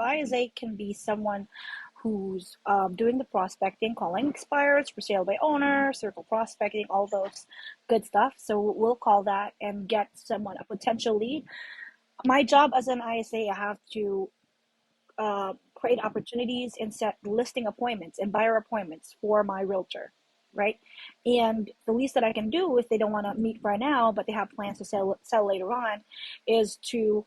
So ISA can be someone who's doing the prospecting, calling expires, for sale by owner, circle prospecting, all those good stuff. So we'll call that and get someone a potential lead. My job as an ISA, I have to create opportunities and set listing appointments and buyer appointments for my realtor, right? And the least that I can do if they don't want to meet right now, but they have plans to sell later on, is to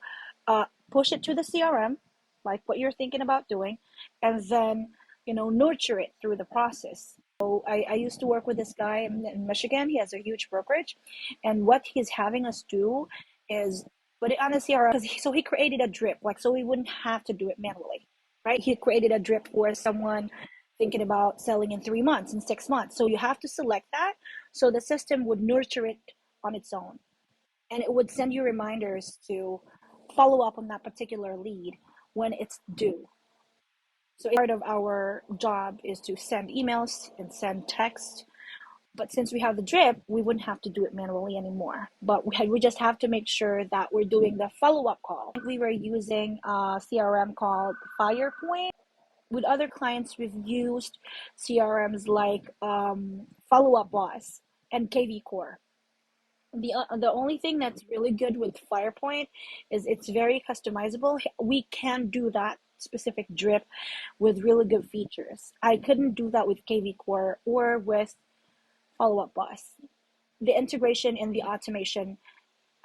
push it to the CRM, like what you're thinking about doing, and then nurture it through the process. So I used to work with this guy in Michigan. He has a huge brokerage, and what he's having us do is put it on a CRM. So he created a drip, so we wouldn't have to do it manually, right? He created a drip for someone thinking about selling in 3 months, in 6 months. So you have to select that. So the system would nurture it on its own, and it would send you reminders to follow up on that particular lead when it's due. So part of our job is to send emails and send text. But since we have the drip, we wouldn't have to do it manually anymore. But we just have to make sure that we're doing the follow-up call. We were using a CRM called Firepoint. With other clients, we've used CRMs like Follow-Up Boss and KV Core. The only thing that's really good with Firepoint is it's very customizable. We can do that specific drip with really good features. I couldn't do that with KV Core or with Follow-Up Boss. The integration and the automation,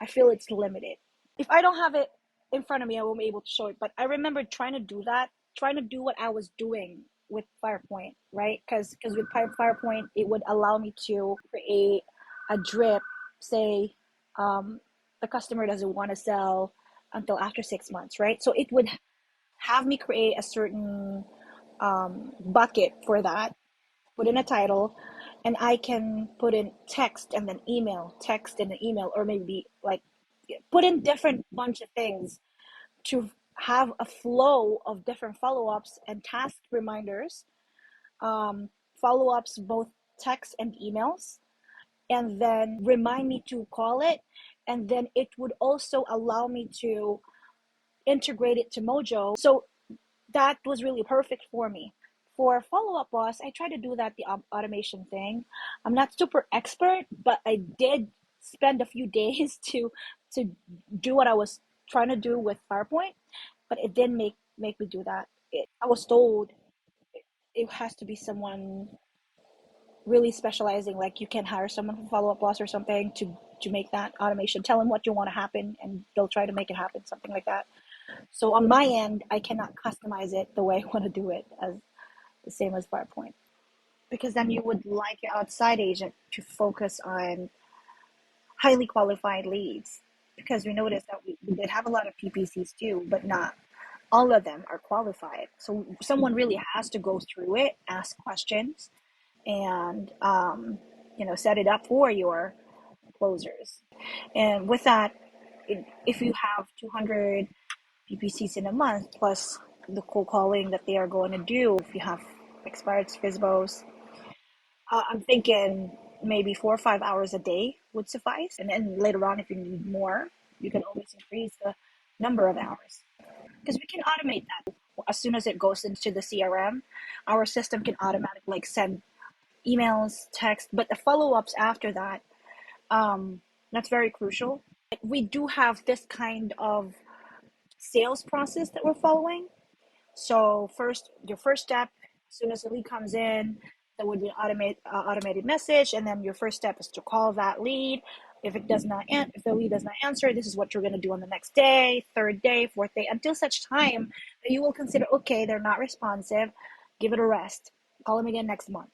I feel it's limited. If I don't have it in front of me, I won't be able to show it. But I remember trying to do what I was doing with Firepoint, right? Because with Firepoint, it would allow me to create a drip. Say the customer doesn't want to sell until after 6 months, right? So it would have me create a certain bucket for that, put in a title, and I can put in text and then email, or maybe put in different bunch of things to have a flow of different follow-ups and task reminders, follow-ups, both text and emails, and then remind me to call it. And then it would also allow me to integrate it to Mojo. So that was really perfect for me. For Follow-Up Boss, I try to do that, the automation thing. I'm not super expert, but I did spend a few days to do what I was trying to do with PowerPoint, but it didn't make me do that. I was told it has to be someone really specializing, like you can hire someone from Follow-Up Boss or something to make that automation. Tell them what you want to happen and they'll try to make it happen, something like that. So on my end, I cannot customize it the way I want to do it, as the same as PowerPoint. Because then you would like your outside agent to focus on highly qualified leads, because we noticed that we did have a lot of PPCs too, but not all of them are qualified. So someone really has to go through it, ask questions, and set it up for your closers. And with that, if you have 200 PPCs in a month plus the cold calling that they are going to do, if you have expired FISBOs, I'm thinking maybe 4 or 5 hours a day would suffice. And then later on, if you need more, you can always increase the number of hours, because we can automate that. As soon as it goes into the CRM, our system can automatically send emails, text, but the follow-ups after that, that's very crucial. We do have this kind of sales process that we're following. So your first step, as soon as the lead comes in, there would be an automated message, and then your first step is to call that lead. If the lead does not answer, this is what you're going to do on the next day, third day, fourth day, until such time that you will consider, okay, they're not responsive, give it a rest, call them again next month.